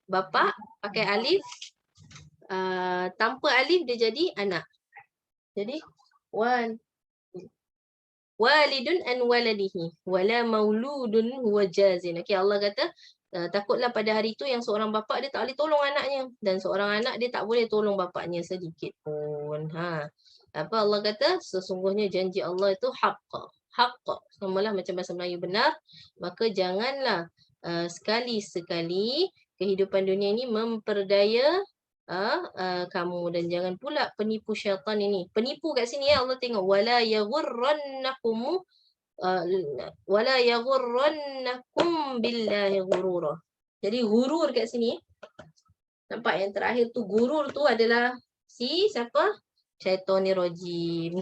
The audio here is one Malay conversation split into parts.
bapa pakai alif, tanpa alif dia jadi anak. Jadi walidun an waladihi wala mauludun huwa jazin. Okey, Allah kata takutlah pada hari itu yang seorang bapa dia tak boleh tolong anaknya dan seorang anak dia tak boleh tolong bapaknya sedikit pun. Apa Allah kata? Sesungguhnya janji Allah itu haqq. Haqq. Samalah macam bahasa Melayu benar, maka janganlah sekali-sekali kehidupan dunia ini memperdaya kamu, dan jangan pula penipu syaitan ini. Penipu kat sini ya, Allah tengok wala yaghurrannakum billahi ghurura. Jadi gurur kat sini, nampak yang terakhir tu gurur tu adalah si siapa? Syaitanir rajim.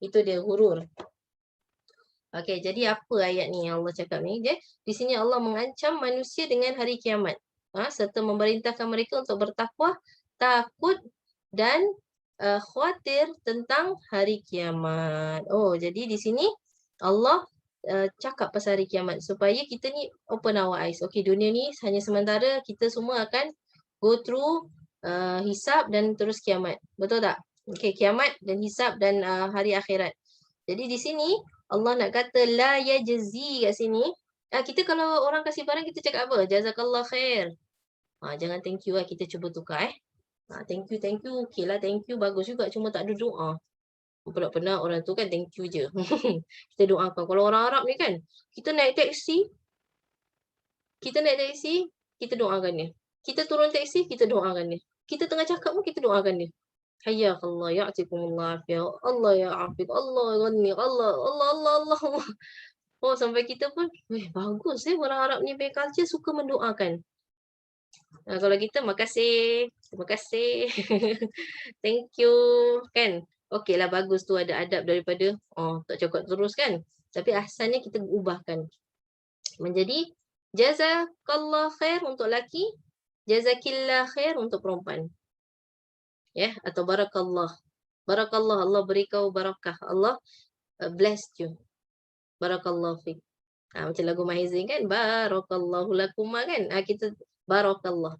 Itu dia gurur. Okey, jadi apa ayat ni yang Allah cakap ni? Di sini Allah mengancam manusia dengan hari kiamat. Serta memerintahkan mereka untuk bertakwa, takut dan khawatir tentang hari kiamat. Oh, jadi di sini Allah cakap pasal hari kiamat supaya kita ni open our eyes. Okey, dunia ni hanya sementara, kita semua akan go through hisab dan terus kiamat. Betul tak? Okey, kiamat dan hisab dan hari akhirat. Jadi di sini Allah nak kata la yajzi kat sini. Kita kalau orang kasih barang kita cakap apa? Jazakallah khair. Jangan thank you lah, kita cuba tukar thank you, okey lah, thank you bagus juga, cuma tak ada doa. Pernah orang tu kan thank you je. Kita doakan. Kalau orang Arab ni kan, kita naik taksi, kita doakan dia. Kita turun taksi, kita doakan dia. Kita tengah cakap pun kita doakan dia. Hayyakallah, ya'tikumullah afiyah. Allah ya afid, Allah ghani, Allah. Oh, sampai kita pun, bagus orang Arab ni punya culture suka mendoakan. Kalau kita makasih, terima kasih. Thank you, kan? Okeylah, bagus tu ada adab daripada tak cakap terus kan. Tapi asalnya kita ubahkan menjadi jazakallah khair untuk lelaki, jazakillah khair untuk perempuan. Atau barakallah. Barakallah, Allah beri kau barakah. Allah blessed you. Barakallahu fik. Macam lagu Mahizin kan, barakallahu lakuma kan. Kita barakallah.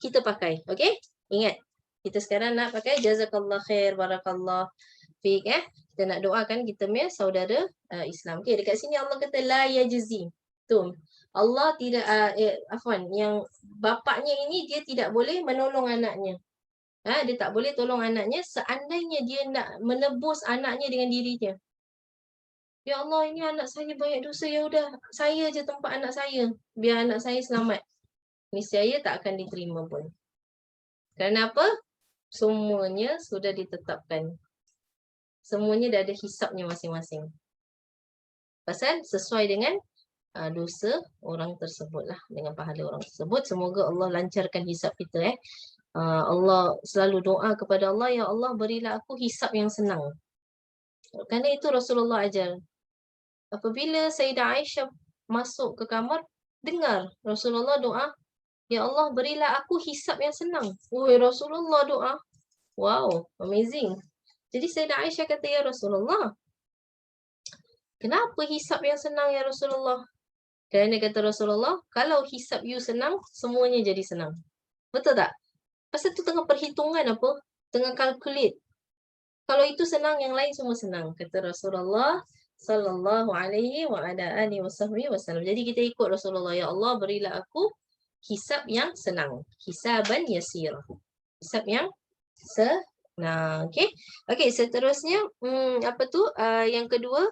Kita pakai, okey? Ingat, kita sekarang nak pakai jazakallah khair, barakallah fik. Kita nak doakan kita punya saudara Islam. Okey, dekat sini Allah kata la yajzi. Tu. Allah tidak yang bapaknya ini dia tidak boleh menolong anaknya. Dia tak boleh tolong anaknya seandainya dia nak menebus anaknya dengan dirinya. Ya Allah, ini anak saya banyak dosa, ya udah saya je tempat anak saya biar anak saya selamat. Niscaya tak akan diterima pun. Kerana apa? Semuanya sudah ditetapkan. Semuanya dah ada hisapnya masing-masing. Pasal sesuai dengan dosa orang tersebut lah, dengan pahala orang tersebut. Semoga Allah lancarkan hisap kita. Allah selalu doa kepada Allah, ya Allah berilah aku hisap yang senang. Kerana itu Rasulullah ajar. Apabila Sayyidah Aisyah masuk ke kamar, dengar Rasulullah doa, ya Allah berilah aku hisap yang senang. Rasulullah doa. Wow, amazing. Jadi Sayyidah Aisyah kata, ya Rasulullah, kenapa hisap yang senang ya Rasulullah? Kerana kata Rasulullah, kalau hisap you senang, semuanya jadi senang. Betul tak? Pasal tu tengah perhitungan apa? Tengah calculate. Kalau itu senang, yang lain semua senang. Kata Rasulullah sallallahu alaihi wa ala alihi wasallam. Jadi kita ikut Rasulullah. Ya Allah, berilah aku hisab yang senang. Hisaban yasir. Hisab yang senang. Okey, seterusnya yang kedua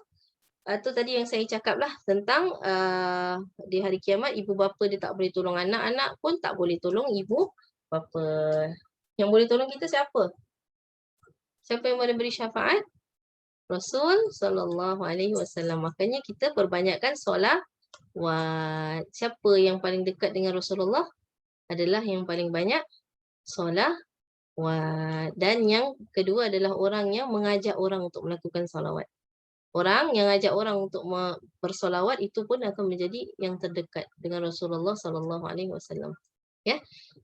tu tadi yang saya cakap lah tentang di hari kiamat ibu bapa dia tak boleh tolong anak, anak pun tak boleh tolong ibu bapa. Yang boleh tolong kita siapa? Siapa yang boleh beri syafaat? Rasul sallallahu alaihi wasallam. Makanya kita perbanyakkan solawat. Siapa yang paling dekat dengan Rasulullah adalah yang paling banyak solawat. Dan yang kedua adalah orang yang mengajak orang untuk melakukan solawat. Orang yang ajak orang untuk bersolawat itu pun akan menjadi yang terdekat dengan Rasulullah sallallahu alaihi wasallam.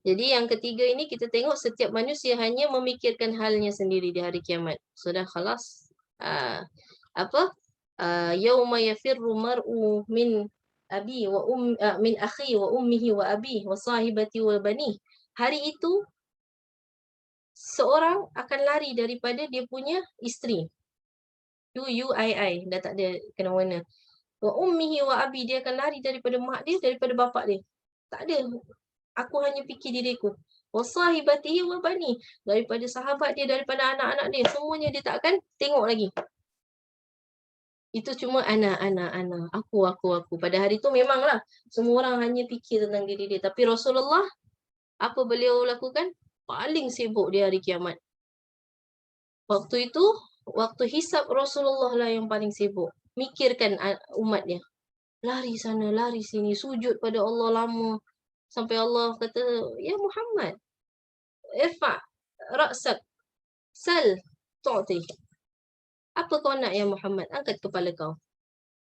Jadi yang ketiga ini kita tengok setiap manusia hanya memikirkan halnya sendiri di hari kiamat. Sudah khalas. Yauma yafirru mar'u min abi wa min akhi wa ummihi wa abi wa sahibati wa bani. Hari itu seorang akan lari daripada dia punya isteri. UUII dah tak ada kena mengena. Wa ummihi wa abi, dia akan lari daripada mak dia, daripada bapak dia. Tak ada. Aku hanya fikir diriku. Wa sahibatihi wa bani, daripada sahabat dia, daripada anak-anak dia, semuanya dia tak akan tengok lagi. Itu cuma ana. Aku. Pada hari tu memanglah semua orang hanya fikir tentang diri dia. Tapi Rasulullah, apa beliau lakukan? Paling sibuk di hari kiamat. Waktu itu, waktu hisab Rasulullah lah yang paling sibuk. Mikirkan umat dia. Lari sana, lari sini, sujud pada Allah lama. Sampai Allah kata, ya Muhammad, irfa' ra'sak, sal, tu'ti. Apa kau nak ya Muhammad? Angkat kepala kau.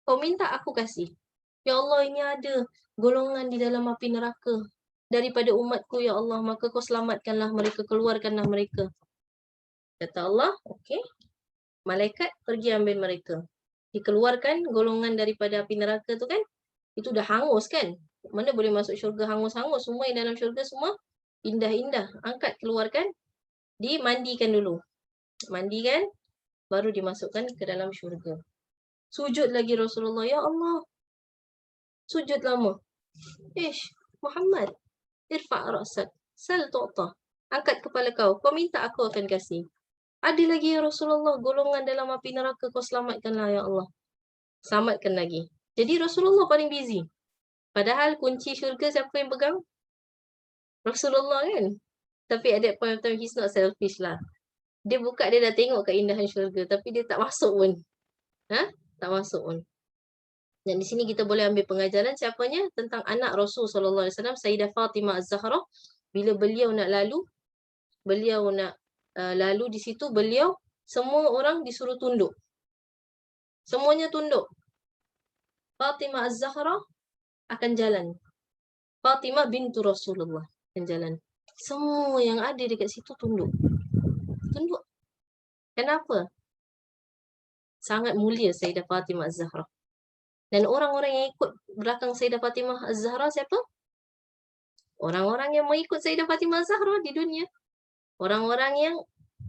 Kau minta aku kasih. Ya Allah, ini ada golongan di dalam api neraka daripada umatku ya Allah, maka kau selamatkanlah mereka, keluarkanlah mereka. Kata Allah, okey. Malaikat pergi ambil mereka. Dikeluarkan golongan daripada api neraka tu kan. Itu dah hangus kan. Mana boleh masuk syurga hangus-hangus. Semua yang dalam syurga semua indah-indah. Angkat, keluarkan. Dimandikan dulu. Mandikan, baru dimasukkan ke dalam syurga. Sujud lagi Rasulullah. Ya Allah. Sujud lama. Muhammad. Irfa' ra'sak. Sal tu'ta. Angkat kepala kau. Kau minta, aku akan kasih. Ada lagi ya Rasulullah, golongan dalam api neraka, kau selamatkanlah ya Allah. Selamatkan lagi. Jadi Rasulullah paling busy. Padahal kunci syurga siapa yang pegang? Rasulullah kan. Tapi at that point of time, he's not selfish lah. Dia buka, dia dah tengok keindahan syurga, tapi dia tak masuk pun. Tak masuk pun. Dan di sini kita boleh ambil pengajaran siapanya? Tentang anak Rasul SAW, Sayyidah Fatimah Az-Zahra. Bila beliau nak lalu, lalu di situ beliau, semua orang disuruh tunduk. Semuanya tunduk. Fatimah Az-Zahra akan jalan. Fatimah bintu Rasulullah akan jalan. Semua yang ada dekat situ tunduk. Tunduk. Kenapa? Sangat mulia Sayyidah Fatimah Az-Zahra. Dan orang-orang yang ikut belakang Sayyidah Fatimah Az-Zahra siapa? Orang-orang yang mengikut Sayyidah Fatimah Az-Zahra di dunia. Orang-orang yang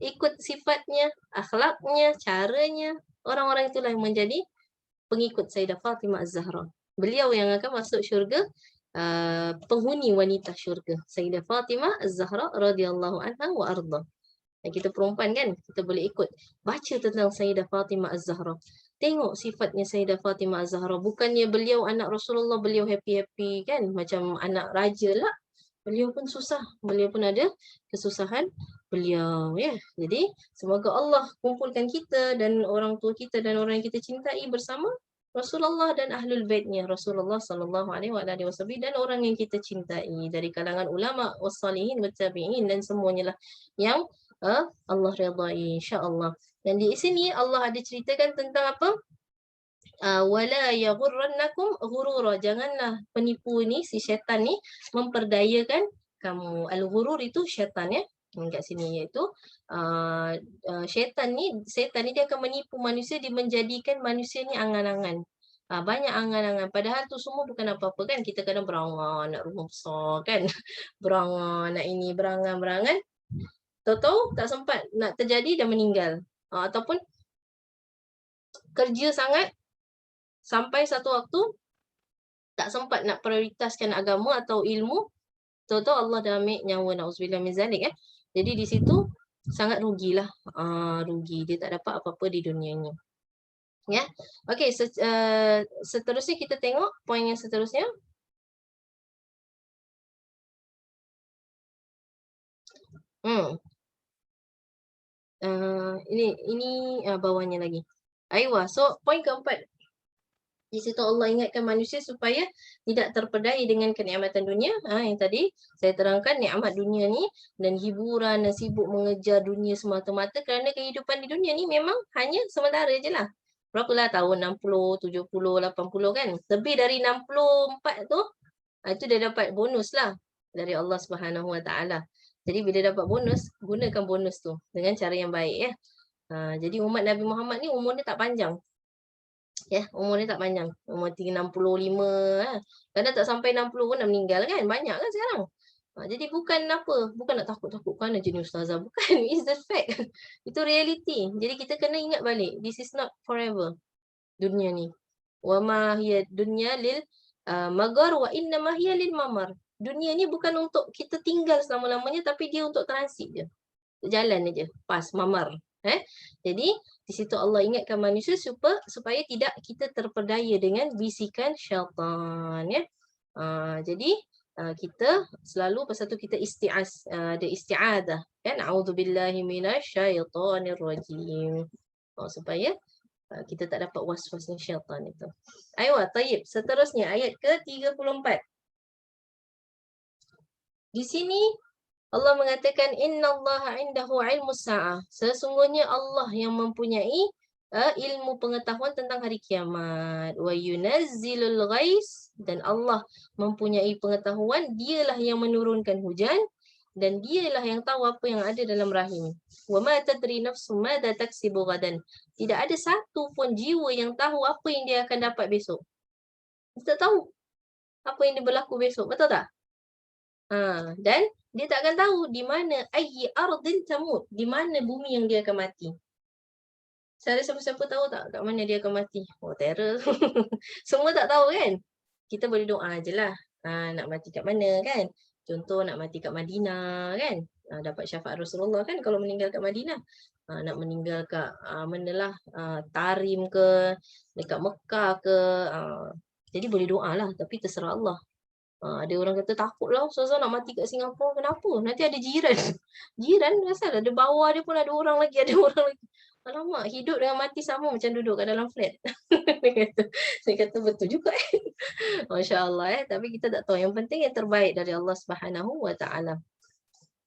ikut sifatnya, akhlaknya, caranya. Orang-orang itulah yang menjadi pengikut Sayyidah Fatimah Az-Zahra. Beliau yang akan masuk syurga, penghuni wanita syurga. Sayyidah Fatimah Az-Zahra radhiyallahu anha wa arda. Dan kita perempuan kan, kita boleh ikut. Baca tentang Sayyidah Fatimah Az-Zahra. Tengok sifatnya Sayyidah Fatimah Az-Zahra. Bukannya beliau anak Rasulullah, beliau happy-happy kan. Macam anak raja lah. Beliau pun susah. Beliau pun ada kesusahan beliau. Ya. Jadi, semoga Allah kumpulkan kita dan orang tua kita dan orang yang kita cintai bersama Rasulullah dan Ahlul Baitnya Rasulullah sallallahu alaihi wasallam dan orang yang kita cintai dari kalangan ulama wassalihin wattabi'in dan semuanya lah yang Allah redai insya-Allah. Dan di sini Allah ada ceritakan tentang apa? Wala yaghurrannakum ghurura. Janganlah penipu ni, si syaitan ni memperdayakan kamu. Al-ghurur itu syaitan ya. Kat sini iaitu syaitan ni dia akan menipu manusia, dia menjadikan manusia ni angan-angan. Banyak angan-angan. Padahal tu semua bukan apa-apa kan. Kita kadang berangan nak rumah besar kan. Berangan nak ini, berangan-berangan. Tahu-tahu tak sempat nak terjadi dah meninggal. Ataupun kerja sangat sampai satu waktu tak sempat nak prioritaskan agama atau ilmu. Tahu-tahu Allah dah ambil nyawa, na'udzubillah min zalik kan. Jadi di situ sangat rugilah. Rugi. Dia tak dapat apa-apa di dunia ini. Ya. Okey, seterusnya kita tengok poin yang seterusnya. Ini bawahnya lagi. Aywa. So poin keempat. Di situ Allah ingatkan manusia supaya tidak terpedaya dengan kenikmatan dunia. Yang tadi saya terangkan nikmat dunia ni dan hiburan dan sibuk mengejar dunia semata-mata kerana kehidupan di dunia ni memang hanya sementara je lah. Berapalah tahun 60, 70, 80 kan. Lebih dari 64 tu, itu dia dapat bonus lah dari Allah Subhanahu Wa Taala. Jadi bila dapat bonus, gunakan bonus tu dengan cara yang baik ya. Jadi umat Nabi Muhammad ni umur dia tak panjang. Ya, umur dia tak panjang. Umur 65 lah. Kadang tak sampai 60 pun dah meninggal kan. Banyak kan sekarang. Jadi bukan apa, bukan nak takut-takutkan aja ni ustazah. Bukan, it's the fact. Itu reality. Jadi kita kena ingat balik. This is not forever. Dunia ni. Wa ma hiya dunya lil magar wa inna ma hiya lil mamar. Dunia ni bukan untuk kita tinggal selama-lamanya tapi dia untuk transit je. Jalan aja, pas mamar. Jadi di situ Allah ingatkan manusia supaya tidak kita terpedaya dengan bisikan syaitan ya. Jadi kita selalu pasal tu kita ada isti'adah kan, a'udzubillahi minasyaitonir rajim. Supaya kita tak dapat was-wasnya syaitan itu. Aywa, tayyib. Seterusnya ayat ke-34. Di sini Allah mengatakan innallaha indahu ilmus sa'ah. Sesungguhnya Allah yang mempunyai ilmu pengetahuan tentang hari kiamat. Wa yunazzilul ghais, dan Allah mempunyai pengetahuan, dialah yang menurunkan hujan dan dialah yang tahu apa yang ada dalam rahim. Wa ma tadri nafsum madza taksibu ghadan. Tidak ada satu pun jiwa yang tahu apa yang dia akan dapat besok. Kita tak tahu apa yang dia berlaku besok, betul tak? Dan dia tak akan tahu di mana ayyi ardin tamut, di mana bumi yang dia akan mati. Saya siapa-siapa tahu tak kat mana dia akan mati? Oh, terror. Semua tak tahu kan? Kita boleh doa je lah. Nak mati kat mana kan? Contoh nak mati kat Madinah kan? Dapat syafaat Rasulullah kan kalau meninggal kat Madinah. Nak meninggal kat manalah Tarim ke, dekat Mekah ke. Jadi boleh doa lah, tapi terserah Allah. Ada orang kata takutlah ustazah nak mati kat Singapura. Kenapa? Nanti ada jiran. Jiran asal ada bawah dia pun ada orang lagi, ada orang lagi. Alamak, hidup dengan mati sama macam duduk kat dalam flat. Saya kata betul juga. Masya-Allah tapi kita tak tahu. Yang penting yang terbaik dari Allah Subhanahu Wa Taala.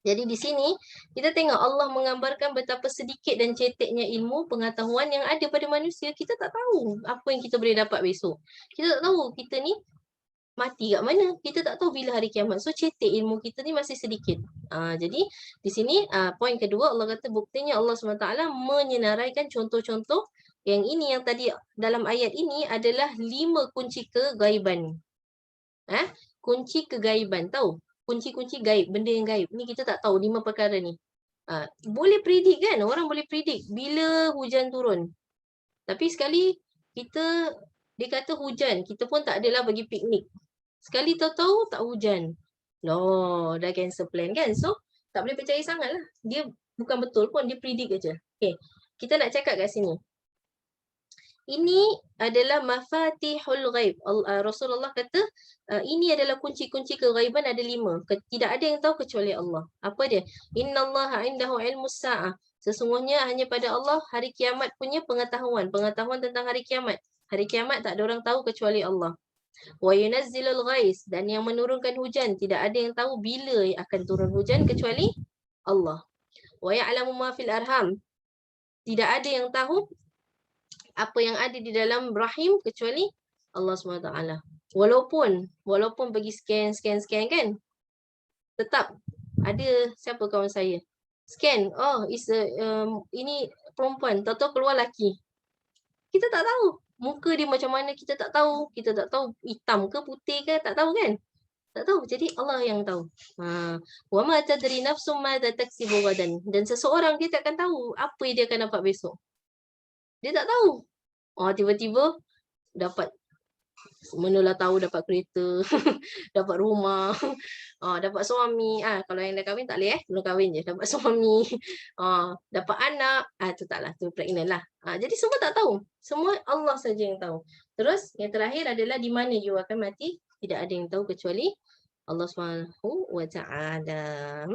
Jadi di sini kita tengok Allah menggambarkan betapa sedikit dan ceteknya ilmu pengetahuan yang ada pada manusia. Kita tak tahu apa yang kita boleh dapat besok. Kita tak tahu kita ni mati kat mana, kita tak tahu bila hari kiamat. So cetek ilmu kita ni masih sedikit. Jadi di sini poin kedua Allah kata buktinya Allah SWT menyenaraikan contoh-contoh yang ini, yang tadi dalam ayat ini adalah 5 kunci kegaiban. Kunci kegaiban, tahu? Kunci-kunci gaib, benda yang gaib. Ni kita tak tahu 5 perkara ni. Boleh predik kan? Orang boleh predik bila hujan turun. Tapi sekali dia kata hujan, kita pun tak adalah bagi piknik. Sekali tahu-tahu tak hujan. Loh, dah cancel plan kan? So, tak boleh percaya sangat lah. Dia bukan betul pun, dia predict aja. Okay, kita nak cakap kat sini. Ini adalah mafatihul ghaib. Rasulullah kata, ini adalah kunci-kunci keghaiban, ada 5. Tidak ada yang tahu kecuali Allah. Apa dia? Innallaha indahu ilmus sa'ah. Sesungguhnya hanya pada Allah hari kiamat punya pengetahuan. Pengetahuan tentang hari kiamat. Hari kiamat tak ada orang tahu kecuali Allah. Wa yunazzilul ghais, dan yang menurunkan hujan, tidak ada yang tahu bila akan turun hujan kecuali Allah. Wa ya'lamu ma fil arham, tidak ada yang tahu apa yang ada di dalam rahim kecuali Allah SWT. Walaupun pergi scan kan, tetap ada siapa kawan saya scan, ini perempuan, tahu-tahu keluar lelaki. Kita tak tahu muka dia macam mana, kita tak tahu hitam ke putih ke, tak tahu kan? Tak tahu. Jadi Allah yang tahu. Wa ma tadri nafsum madza taksibu ghadan. Dan seseorang dia tak akan tahu apa yang dia akan dapat besok. Dia tak tahu. Tiba-tiba dapat, manalah tahu dapat kereta, dapat rumah, dapat suami. Kalau yang dah kahwin tak boleh belum kahwin je dapat suami. Dapat anak, tu taklah, tu pregnant lah. Jadi semua tak tahu. Semua Allah saja yang tahu. Terus yang terakhir adalah di mana you akan mati, tidak ada yang tahu kecuali Allah Subhanahu Wa Taala.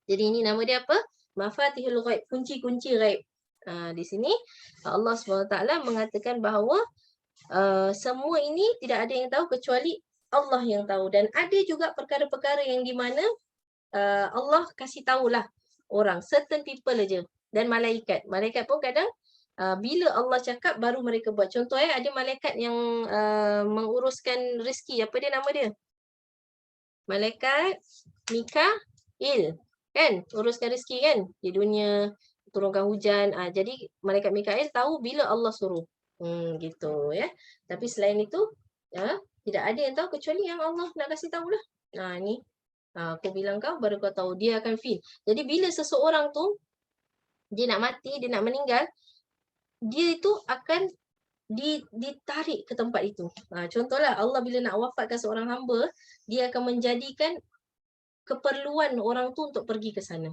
Jadi ini nama dia apa? Mafatihul ghaib, kunci-kunci ghaib. Di sini Allah SWT mengatakan bahawa semua ini tidak ada yang tahu kecuali Allah yang tahu. Dan ada juga perkara-perkara yang di mana Allah kasih tahulah orang, certain people aja. Dan malaikat. Malaikat pun kadang bila Allah cakap baru mereka buat. Contoh ada malaikat yang menguruskan rezeki. Apa dia nama dia? Malaikat Mikail. Kan? Uruskan rezeki kan? Di dunia, turunkan hujan. Jadi malaikat Mikail tahu bila Allah suruh. Gitu ya. Tapi selain itu, ya, tidak ada yang tahu kecuali yang Allah nak kasih tahulah. Ni aku bilang kau baru kau tahu, dia akan feel. Jadi bila seseorang tu dia nak mati, dia nak meninggal, dia itu akan ditarik ke tempat itu. Contohlah Allah bila nak wafatkan seorang hamba, dia akan menjadikan keperluan orang tu untuk pergi ke sana.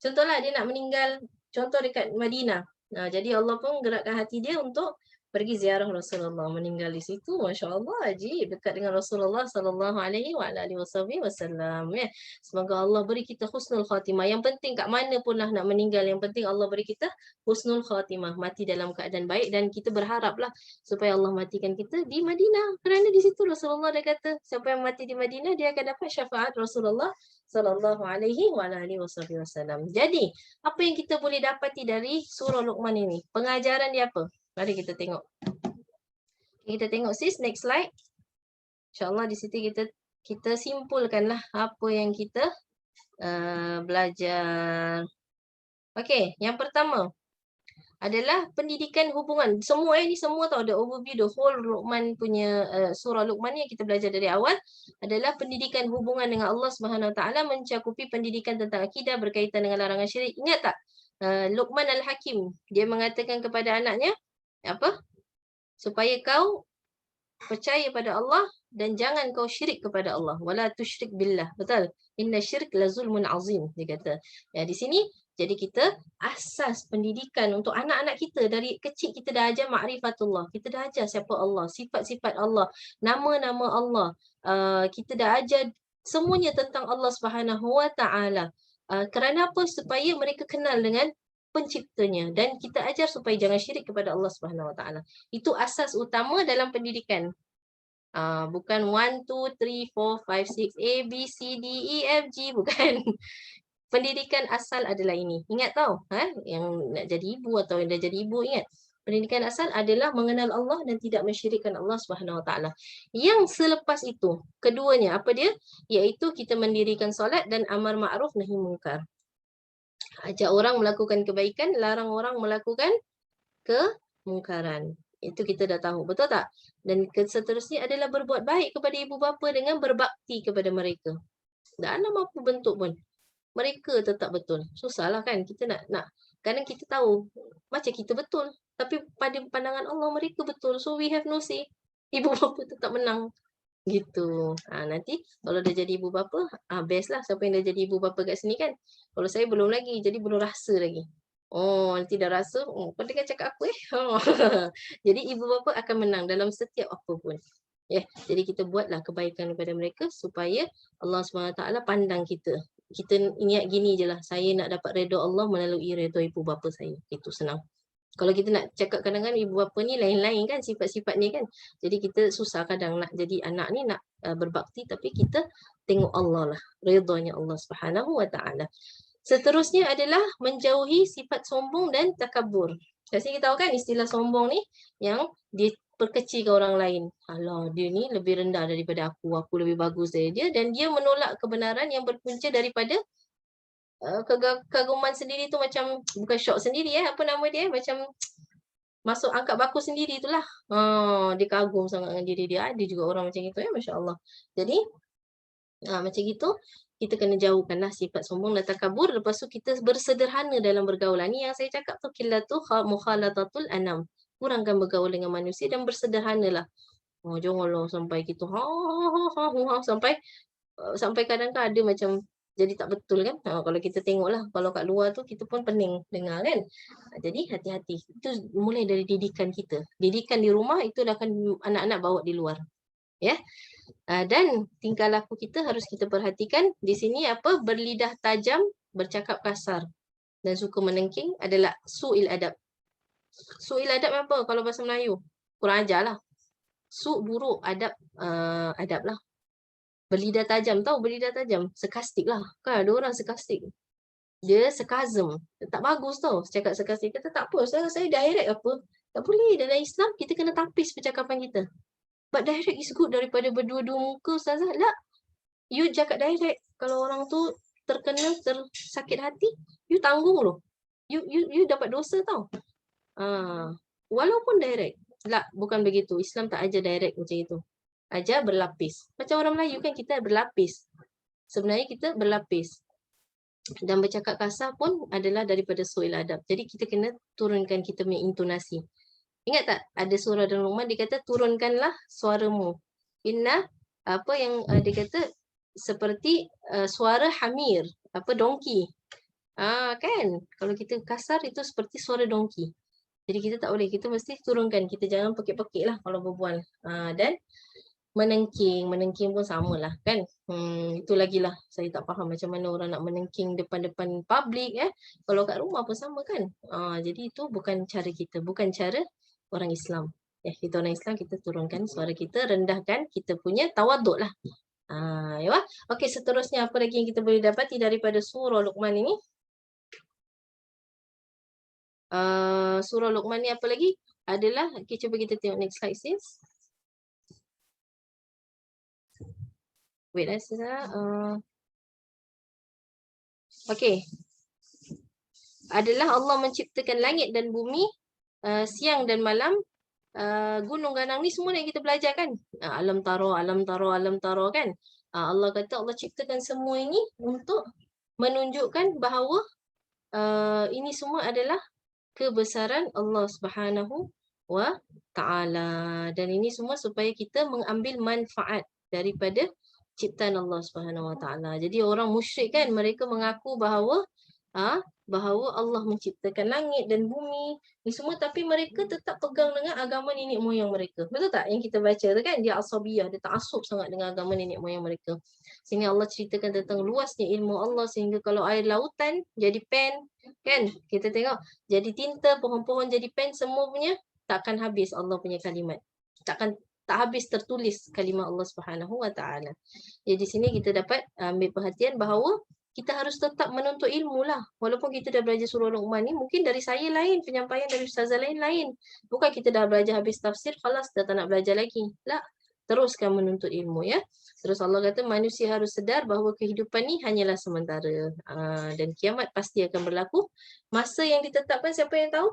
Contohlah dia nak meninggal, contoh dekat Madinah. Jadi Allah pun gerakkan hati dia untuk pergi ziarah Rasulullah, meninggal di situ. Masya-Allah, ajib, dekat dengan Rasulullah sallallahu alaihi wasallam ya. Semoga Allah beri kita husnul khatimah. Yang penting kat mana pun lah nak meninggal, yang penting Allah beri kita husnul khatimah, mati dalam keadaan baik, dan kita berharaplah supaya Allah matikan kita di Madinah. Kerana di situ Rasulullah dah kata, siapa yang mati di Madinah dia akan dapat syafaat Rasulullah sallallahu alaihi wasallam. Jadi, apa yang kita boleh dapati dari surah Luqman ini? Pengajaran dia apa? Mari kita tengok. Kita tengok sis, next slide. InsyaAllah di situ kita simpulkanlah apa yang kita belajar. Okey, yang pertama adalah pendidikan hubungan. Semua ini semua tahu ada overview the whole Luqman punya surah Luqman yang kita belajar dari awal adalah pendidikan hubungan dengan Allah Subhanahu Wa Taala, mencakupi pendidikan tentang akidah berkaitan dengan larangan syirik. Ingat tak? Luqman Al-Hakim dia mengatakan kepada anaknya apa? Supaya kau percaya pada Allah dan jangan kau syirik kepada Allah. Wala tusyrik billah. Betul? Inna syirk la zulmun azim, dia kata. Ya, di sini jadi kita asas pendidikan untuk anak-anak kita dari kecil, kita dah ajar ma'rifatullah. Kita dah ajar siapa Allah, sifat-sifat Allah, nama-nama Allah. Kita dah ajar semuanya tentang Allah Subhanahu Wa Taala. Kerana apa? Supaya mereka kenal dengan penciptanya, dan kita ajar supaya jangan syirik kepada Allah Subhanahu Wa Taala. Itu asas utama dalam pendidikan. Bukan 1, 2, 3, 4, 5, 6, A, B, C, D, E, F, G, bukan. Pendidikan asal adalah ini. Ingat tau, yang nak jadi ibu atau yang dah jadi ibu, ingat. Pendidikan asal adalah mengenal Allah dan tidak mensyirikkan Allah Subhanahu Wa Taala. Yang selepas itu, keduanya apa dia? Iaitu kita mendirikan solat dan amar ma'ruf nahi munkar. Ajak orang melakukan kebaikan, larang orang melakukan kemungkaran. Itu kita dah tahu, betul tak? Dan seterusnya adalah berbuat baik kepada ibu bapa dengan berbakti kepada mereka. Dalam apa bentuk pun, mereka tetap betul. Susahlah kan kita nak kadang kita tahu macam kita betul, tapi pada pandangan Allah mereka betul. So we have no say. Ibu bapa tetap menang. Gitu. Nanti kalau dah jadi ibu bapa, best lah siapa yang dah jadi ibu bapa kat sini kan. Kalau saya belum lagi, jadi belum rasa lagi. Oh, nanti dah rasa, kau dengar cakap aku Jadi ibu bapa akan menang dalam setiap apa pun. Jadi kita buatlah kebaikan kepada mereka supaya Allah SWT pandang kita. Kita ingat gini je lah, saya nak dapat redha Allah melalui redha ibu bapa saya. Itu senang. Kalau kita nak cakap kadang-kadang ibu bapa ni lain-lain kan sifat-sifat ni kan. Jadi kita susah kadang nak jadi anak ni nak berbakti, tapi kita tengok Allah lah, redanya Allah Subhanahu Wa Taala. Seterusnya adalah menjauhi sifat sombong dan takabur. Kasi kita tahu kan istilah sombong ni yang dia perkecilkan orang lain. Alah, dia ni lebih rendah daripada aku lebih bagus dari dia, dan dia menolak kebenaran yang berpunca daripada kekaguman sendiri tu, macam bukan syok sendiri apa nama dia, macam masuk angkat baku sendiri itulah. Dia kagum sangat dengan diri dia. Ada juga orang macam itu masya-Allah. Jadi macam gitu kita kena jauhkanlah sifat sombong dan takabur. Lepas tu kita bersederhana dalam bergaulan. Ni yang saya cakap tu qillatu mukhalatatul anam. Kurangkan bergaul dengan manusia dan bersederhanalah. Janganlah sampai kita sampai kadang-kadang ada macam jadi tak betul kan. Kalau kita tengoklah, kalau kat luar tu kita pun pening dengar kan. Jadi hati-hati. Itu mulai dari didikan kita. Didikan di rumah itu dah akan anak-anak bawa di luar. Ya. Dan tingkah laku kita harus kita perhatikan. Di sini apa? Berlidah tajam, bercakap kasar dan suka menengking adalah su'il adab. Su'il adab apa kalau bahasa Melayu? Kurang ajar lah. Su' buruk, adab adab lah. Berlidah tajam, tahu berlidah tajam? Sarkastik lah. Kan ada orang sarkastik. Dia sarkasm. Tak bagus tau cakap sarkastik. Kata tak apa, saya direct apa. Tak boleh. Dalam Islam kita kena tapis percakapan kita. But direct is good daripada berdua-dua muka, Ustazah. Tak. You cakap direct. Kalau orang tu terkena, tersakit hati, you tanggung loh. You dapat dosa tau. walaupun direct. Tak, bukan begitu. Islam tak ajar direct macam itu. Ajar berlapis. Macam orang Melayu kan kita berlapis. Sebenarnya kita berlapis. Dan bercakap kasar pun adalah daripada su'il adab. Jadi kita kena turunkan kita punya intonasi. Ingat tak? Ada surah dalam Luqman dia kata turunkanlah suaramu. Inna apa yang dia kata seperti suara hamir, apa dongki. Kan? Kalau kita kasar itu seperti suara dongki. Jadi kita tak boleh, kita mesti turunkan. Kita jangan pekik-pekik lah kalau berbual. Dan menengking pun sama lah kan. Itu lagi lah saya tak faham macam mana orang nak menengking depan-depan public Kalau kat rumah pun sama kan. Jadi itu bukan cara kita, bukan cara orang Islam. Kita orang Islam, kita turunkan suara kita, rendahkan kita punya tawaduk lah. Ya. Okey, seterusnya apa lagi yang kita boleh dapati daripada surah Luqman ini? Surah Luqman ni apa lagi? Adalah, okay, cuba kita tengok next slide sis. Wait Sisa. Okay. Adalah Allah menciptakan langit dan bumi, siang dan malam, gunung ganang ni semua yang kita belajar kan. Alam taro kan. Allah kata Allah ciptakan semua ini untuk menunjukkan bahawa ini semua adalah kebesaran Allah Subhanahu wa Ta'ala. Dan ini semua supaya kita mengambil manfaat daripada ciptaan Allah Subhanahu wa Ta'ala. Jadi orang musyrik kan, mereka mengaku bahawa Allah menciptakan langit dan bumi ni semua, tapi mereka tetap pegang dengan agama nenek moyang mereka. Betul tak yang kita baca tu kan? Dia asabiyah, dia ta'assub sangat dengan agama nenek moyang mereka. Sehingga Allah ceritakan tentang luasnya ilmu Allah, sehingga kalau air lautan jadi pen kan, kita tengok jadi tinta, pohon-pohon jadi pen, semua punya takkan habis Allah punya kalimat. Tak habis tertulis kalimat Allah Subhanahu wa Ta'ala. Jadi di sini kita dapat ambil perhatian bahawa kita harus tetap menuntut ilmu lah. Walaupun kita dah belajar surah Luqman ni, mungkin dari saya lain, penyampaian dari ustazah lain. Bukan kita dah belajar habis tafsir, khalas dah tak nak belajar lagi. Tak, teruskan menuntut ilmu ya. Terus Allah kata manusia harus sedar bahawa kehidupan ni hanyalah sementara. Dan kiamat pasti akan berlaku. Masa yang ditetapkan siapa yang tahu?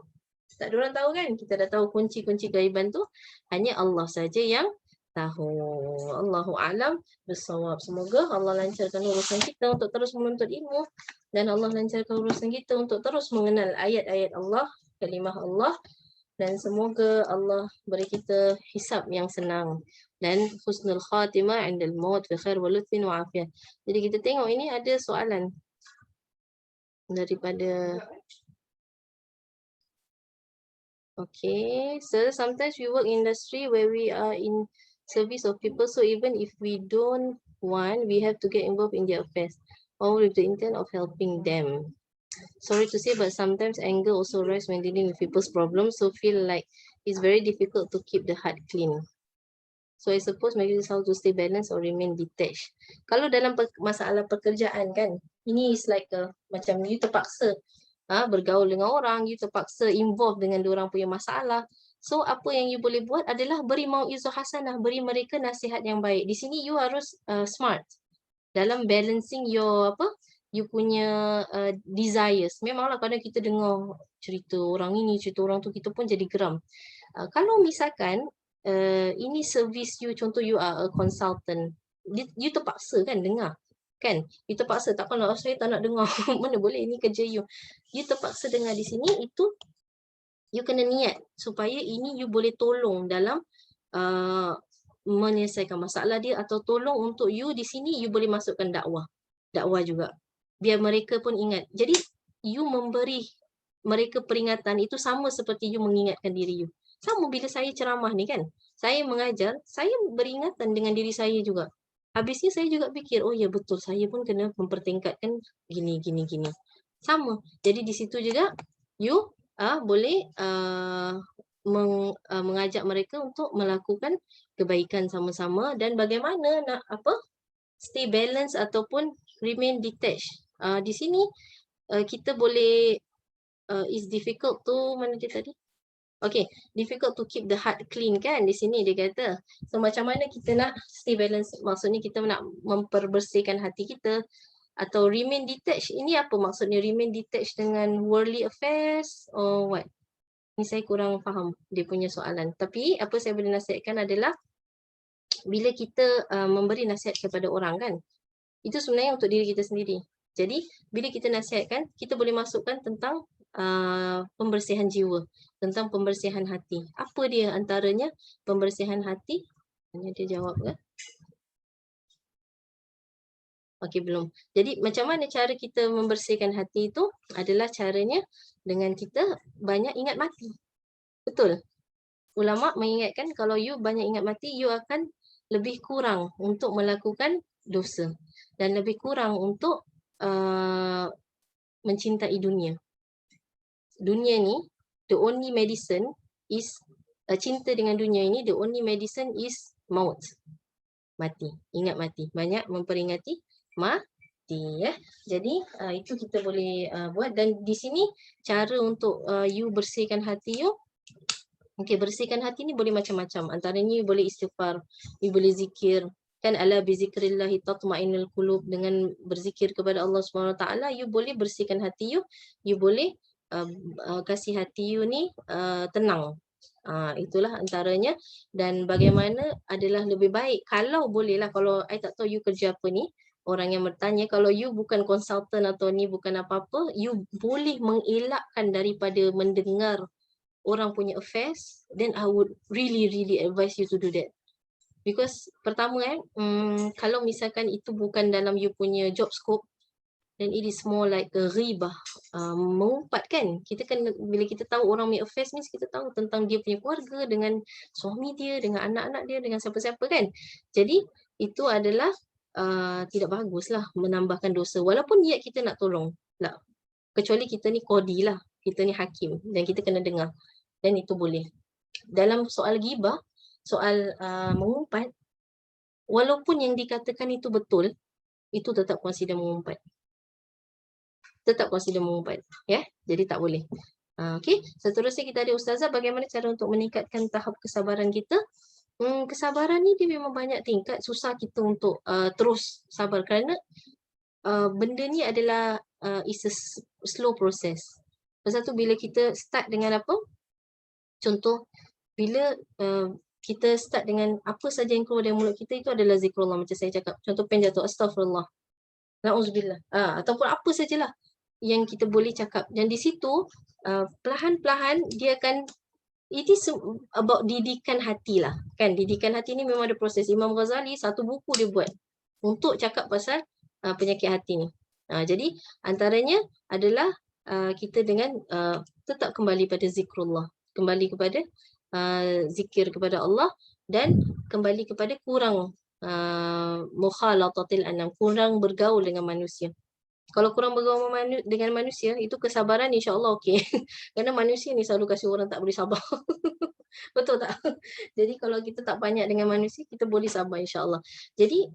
Tak ada orang tahu kan? Kita dah tahu kunci-kunci gaiban tu hanya Allah saja yang tahu. Allahu a'lam bissawab. Semoga Allah lancarkan urusan kita untuk terus menuntut ilmu, dan Allah lancarkan urusan kita untuk terus mengenal ayat-ayat Allah, kalimah Allah, dan semoga Allah beri kita hisab yang senang dan husnul khatimah indal maut fi khair wa lutfin wa afiyah. Jadi kita tengok ini ada soalan daripada so sometimes we work industry where we are in service of people, so even if we don't want, we have to get involved in their affairs, all with the intent of helping them. Sorry to say, but sometimes anger also rises when dealing with people's problems, so feel like it's very difficult to keep the heart clean. So I suppose maybe this how to stay balanced or remain detached. Kalau dalam masalah pekerjaan kan, ini is like macam you terpaksa bergaul dengan orang, you terpaksa involve dengan diorang punya masalah. So apa yang you boleh buat adalah beri mau'izah hasanah, beri mereka nasihat yang baik. Di sini you harus smart dalam balancing your you punya desires. Memanglah kadang kita dengar cerita orang ini, cerita orang tu, kita pun jadi geram. Kalau misalkan ini service you, contoh you are a consultant, you terpaksa kan dengar. Kan? You terpaksa, takkan saya tak nak dengar. Mana boleh, ini kerja you. You terpaksa dengar di sini, itu you kena niat supaya ini you boleh tolong dalam menyelesaikan masalah dia, atau tolong untuk you di sini you boleh masukkan dakwah juga. Biar mereka pun ingat. Jadi you memberi mereka peringatan itu sama seperti you mengingatkan diri you. Sama bila saya ceramah ni kan. Saya mengajar, saya beringatan dengan diri saya juga. Habisnya saya juga fikir, oh ya betul, saya pun kena mempertingkatkan gini. Sama. Jadi di situ juga you boleh mengajak mereka untuk melakukan kebaikan sama-sama, dan bagaimana nak stay balance ataupun remain detached. Di sini kita boleh is difficult to mana dia tadi? Okay, difficult to keep the heart clean kan, di sini dia kata. So macam mana kita nak stay balance, maksudnya kita nak memperbersihkan hati kita, atau remain detached. Ini apa maksudnya remain detached dengan worldly affairs or what? Ni saya kurang faham dia punya soalan. Tapi apa saya boleh nasihatkan adalah bila kita memberi nasihat kepada orang kan, itu sebenarnya untuk diri kita sendiri. Jadi bila kita nasihatkan, kita boleh masukkan tentang pembersihan jiwa, tentang pembersihan hati. Apa dia antaranya pembersihan hati? Tanya dia jawab ke? Okey, belum. Jadi macam mana cara kita membersihkan hati itu adalah caranya dengan kita banyak ingat mati. Betul. Ulama mengingatkan kalau you banyak ingat mati, you akan lebih kurang untuk melakukan dosa dan lebih kurang untuk mencintai dunia. Dunia ni, the only medicine is cinta dengan dunia ini, the only medicine is maut. Mati, ingat mati. Banyak memperingati mati ya. Jadi itu kita boleh buat, dan di sini cara untuk you bersihkan hati you. Okey, bersihkan hati ni boleh macam-macam. Antaranya you boleh istighfar, you boleh zikir. Kan ala bi zikrillahi tatma'innul qulub, dengan berzikir kepada Allah Subhanahu Wa Taala you boleh bersihkan hati you, you boleh kasih hati you ni tenang. Itulah antaranya. Dan bagaimana adalah lebih baik kalau bolehlah, kalau I tak tahu you kerja apa ni, orang yang bertanya, kalau you bukan konsultan atau ni bukan apa-apa, you boleh mengelakkan daripada mendengar orang punya affairs, then I would really advise you to do that. Because pertama kalau misalkan itu bukan dalam you punya job scope, then it is more like a ghibah, mengumpat kan. Kita kan bila kita tahu orang punya affairs ni, kita tahu tentang dia punya keluarga, dengan suami dia, dengan anak-anak dia, dengan siapa-siapa kan. Jadi itu adalah tidak baguslah, menambahkan dosa. Walaupun niat kita nak tolong lah, kecuali kita ni qadi lah, kita ni hakim dan kita kena dengar, dan itu boleh. Dalam soal ghibah, soal mengumpat, walaupun yang dikatakan itu betul, itu tetap consider mengumpat. Tetap consider mengumpat. Ya? Jadi tak boleh. Okey, seterusnya kita ada Ustazah, bagaimana cara untuk meningkatkan tahap kesabaran kita? Kesabaran ni dia memang banyak tingkat, susah kita untuk terus sabar kerana benda ni adalah is a slow process. Pasal tu bila kita start dengan apa? Contoh, bila kita start dengan apa saja yang keluar dari mulut kita, itu adalah zikrullah. Macam saya cakap, contoh pen jatuh, astaghfirullah, na'udzubillah, ataupun apa sajalah yang kita boleh cakap. Dan di situ perlahan-perlahan dia akan, it is about didikan hati lah kan. Didikan hati ni memang ada proses. Imam Ghazali satu buku dia buat untuk cakap pasal penyakit hati ni. Jadi antaranya adalah kita dengan tetap kembali pada zikrullah, kembali kepada zikir kepada Allah, dan kembali kepada kurang mukhalatatil anam, kurang bergaul dengan manusia. Kalau kurang bergaul dengan manusia, itu kesabaran insya-Allah okey. Kerana manusia ni selalu kasih orang tak boleh sabar. Betul tak? Jadi kalau kita tak banyak dengan manusia, kita boleh sabar insya-Allah. Jadi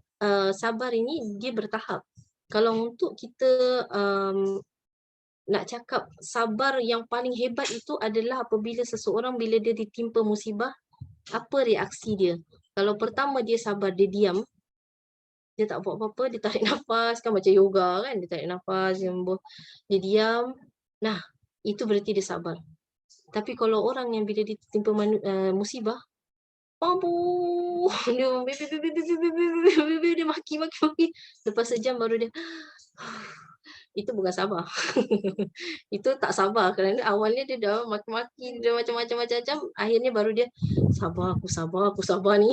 sabar ini dia bertahap. Kalau untuk kita nak cakap sabar yang paling hebat itu adalah apabila seseorang bila dia ditimpa musibah, apa reaksi dia? Kalau pertama dia sabar, dia diam, dia tak buat apa-apa, dia tarik nafas kan, macam yoga kan, dia tarik nafas, dia diam. Nah, itu berarti dia sabar. Tapi kalau orang yang bila ditimpa musibah, mampu dia maki. Lepas sejam baru dia itu bukan sabar. Itu tak sabar, kerana awalnya dia dah maki-maki, dia macam-macam, akhirnya baru dia sabar, aku sabar ni.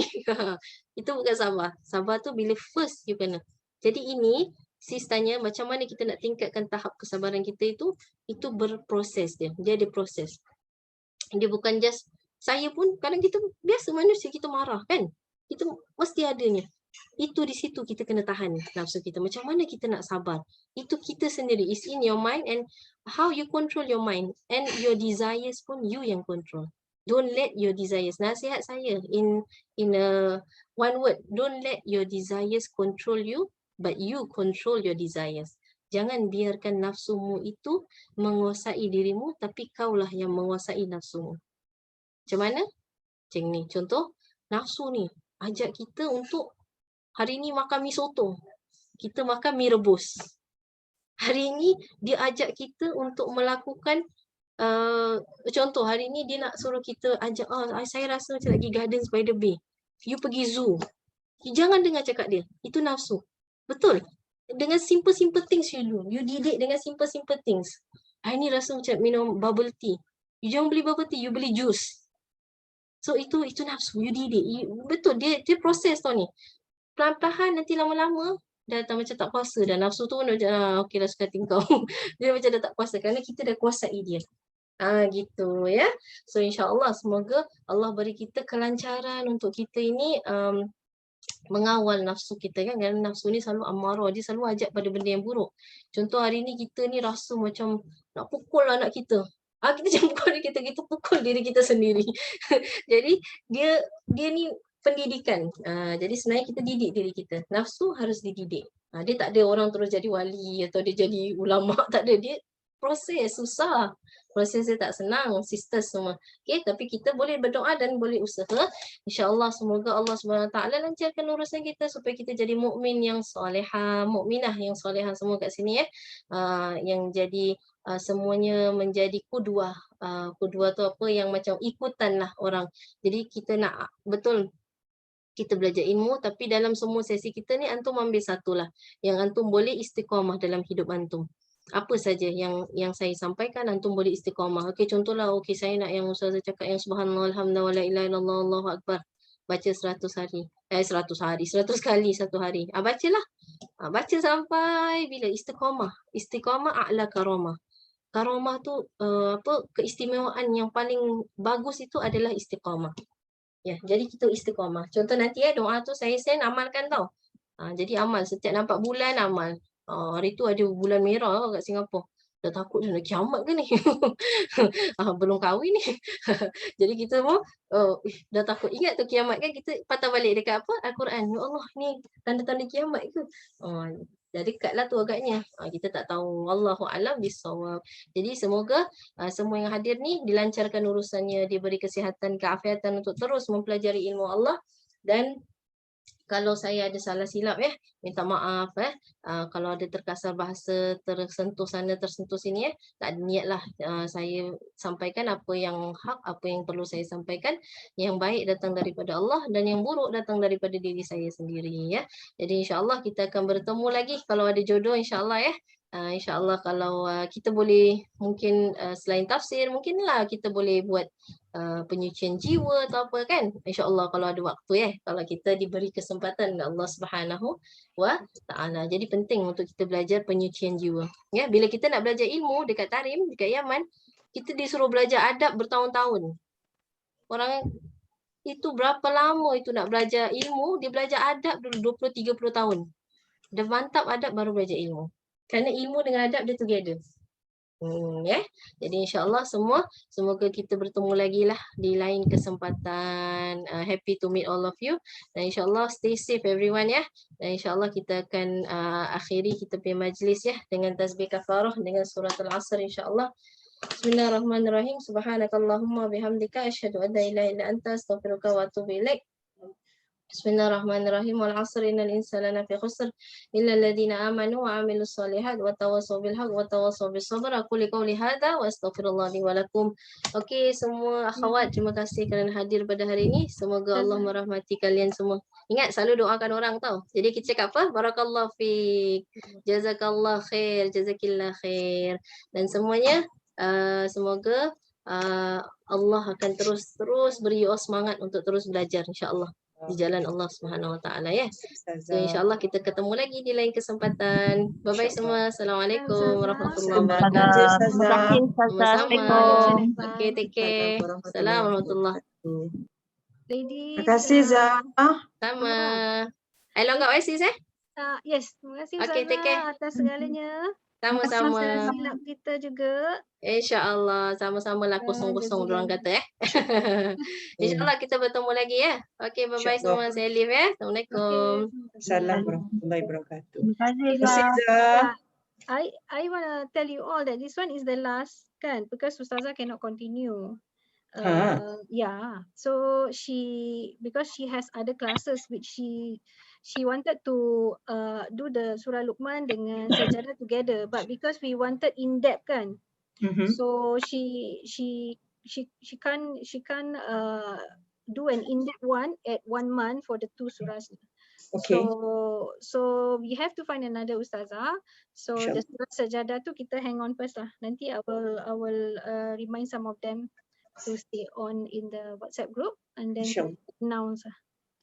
Itu bukan sabar. Sabar tu bila first you kena. Jadi ini sis tanya macam mana kita nak tingkatkan tahap kesabaran kita itu berproses dia. Dia ada proses. Dia bukan just, saya pun kadang kita biasa manusia, kita marah kan. Kita mesti adanya. Itu di situ kita kena tahan nafsu kita. Macam mana kita nak sabar? Itu kita sendiri. It's in your mind, and how you control your mind and your desires pun you yang control. Don't let your desires, nasihat saya in one word, don't let your desires control you, but you control your desires. Jangan biarkan nafsumu itu menguasai dirimu, tapi kaulah yang menguasai nafsumu. Macam mana? Macam ni. Contoh, nafsu ni ajak kita untuk hari ni makan mi soto, kita makan mi rebus. Hari ni dia ajak kita untuk melakukan contoh hari ni dia nak suruh kita ajak, saya rasa macam lagi Gardens by the Bay. You pergi zoo. You jangan dengar cakap dia. Itu nafsu. Betul. Dengan simple-simple things you do. You didik dengan simple-simple things. Hari ni rasa macam minum bubble tea. You jangan beli bubble tea, you beli juice. So itu nafsu, you didik. Betul, dia proses tau ni. Perlahan-lahan nanti lama-lama dah macam tak kuasa dah. Nafsu tu macam okey lah suka hati kau. Dia macam dah tak kuasa kerana kita dah kuasai dia. Gitu ya. So insya-Allah semoga Allah beri kita kelancaran untuk kita ini mengawal nafsu kita kan. Kerana nafsu ni selalu amarah, dia selalu ajak pada benda yang buruk. Contoh hari ni kita ni rasa macam nak pukul anak kita. Kita jangan pukul diri kita pukul diri kita sendiri. Jadi dia ni pendidikan. Jadi sebenarnya kita didik diri kita. Nafsu harus dididik. Dia tak ada orang terus jadi wali atau dia jadi ulama, tak ada. Dia proses susah. Proses dia tak senang, sisters semua. Okay, tapi kita boleh berdoa dan boleh usaha. InsyaAllah semoga Allah SWT lancarkan urusan kita supaya kita jadi mukmin yang solehah, mukminah yang solehah semua kat sini yang jadi semuanya menjadi kudwah. Kudwah tu apa, yang macam ikutan lah orang. Jadi kita nak betul kita belajar ilmu, tapi dalam semua sesi kita ni antum ambil satulah yang antum boleh istiqamah dalam hidup antum. Apa saja yang saya sampaikan antum boleh istiqamah. Okey, contohlah saya nak yang ustazah cakap yang subhanallah alhamdulillah wala ilaha illallah allahu akbar. Baca 100 hari. 100 kali satu hari. Bacalah. Baca sampai bila istiqamah. Istiqamah a'la karamah. Karamah tu keistimewaan yang paling bagus itu adalah istiqamah. Ya, jadi kita istiqamah. Contoh nanti doa tu saya send amalkan tau. Jadi amal setiap nampak bulan amal. Hari tu ada bulan merah kat Singapura. Dah takut dah nak kiamat ke ni? Belum kahwin ni. Jadi kita pun dah takut. Ingat tu kiamat kan, kita patah balik dekat apa? Al-Quran. Ya Allah, ni tanda-tanda kiamat ke? Dah dekatlah tu agaknya. Kita tak tahu. Wallahu a'lam bissawab. Jadi semoga semua yang hadir ni dilancarkan urusannya, diberi kesihatan, keafiatan untuk terus mempelajari ilmu Allah. Dan kalau saya ada salah silap minta maaf kalau ada terkasar bahasa, tersentuh sana tersentuh sini tak ada niat lah. Saya sampaikan apa yang hak, apa yang perlu saya sampaikan. Yang baik datang daripada Allah dan yang buruk datang daripada diri saya sendiri ya. Jadi insya-Allah kita akan bertemu lagi kalau ada jodoh, insya-Allah ya. InsyaAllah kalau kita boleh mungkin selain tafsir, mungkinlah kita boleh buat penyucian jiwa atau apa kan. InsyaAllah kalau ada waktu kalau kita diberi kesempatan oleh Allah Subhanahu wa Ta'ala. Jadi penting untuk kita belajar penyucian jiwa. Ya, bila kita nak belajar ilmu dekat Tarim, dekat Yaman, kita disuruh belajar adab bertahun-tahun. Orang itu berapa lama itu nak belajar ilmu, dia belajar adab dulu 20-30 tahun. Dah mantap adab baru belajar ilmu. Kerana ilmu dengan adab dia together. Jadi insya-Allah semoga kita bertemu lagi lah di lain kesempatan. Happy to meet all of you. Dan insya-Allah stay safe everyone ya. Dan insya-Allah kita akan akhiri kita punya majlis dengan tasbih kafarah dengan surah Al-Asr insya-Allah. Bismillahirrahmanirrahim. Subhanakallahumma bihamdika asyhadu an la ilaha illa anta astaghfiruka wa atubu ilaik. Bismillahirrahmanirrahim. Wal 'asri innal insana lafi khusr illa alladziina aamanu wa 'amilus shalihaati wa tawassaw bil haqqi wa tawassaw bis sabr. Aku qouli hadza wa astaghfirullah li wa lakum. Okey semua akhwat, terima kasih kerana hadir pada hari ini. Semoga Allah merahmati kalian semua. Ingat selalu doakan orang tau. Jadi kita cakap apa? Barakallahu fiik. Jazakallah khair, jazakillah khair. Dan semuanya semoga Allah akan terus beri semangat untuk terus belajar insya-Allah di jalan Allah Subhanahu Wa Taala ya. So insya-Allah kita ketemu lagi di lain kesempatan. Bye bye semua. Assalamualaikum warahmatullahi wabarakatuh. Sama-sama. Okey, take care. Assalamualaikum warahmatullahi wabarakatuh. Terima kasih Zah. Sama. I log out sis Yes, terima kasih Okey, take care. atas segalanya. Sama-sama. Silap kita juga. InsyaAllah sama-sama lah kosong-kosong orang kata InsyaAllah kita bertemu lagi ya. Okey, bye-bye semua. Saya leave ya. Assalamualaikum. Assalamualaikum warahmatullahi wabarakatuh. Terima kasih Zah. I want to tell you all that this one is the last kan, because Ustazah cannot continue. Yeah, so because she has other classes which she wanted to do the Surah Luqman dengan Sajadah together, but because we wanted in depth kan, So she can't do an in-depth one at 1 month for the 2 surahs. Okay. So we have to find another ustazah. So the surah sajadah tu kita hang on first lah. Nanti I will remind some of them to stay on in the WhatsApp group, and then Sure. announce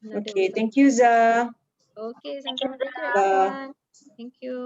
another Okay, ustazah. thank you, Za. Okay, sama-sama. Thank you Bye. everyone. Thank you.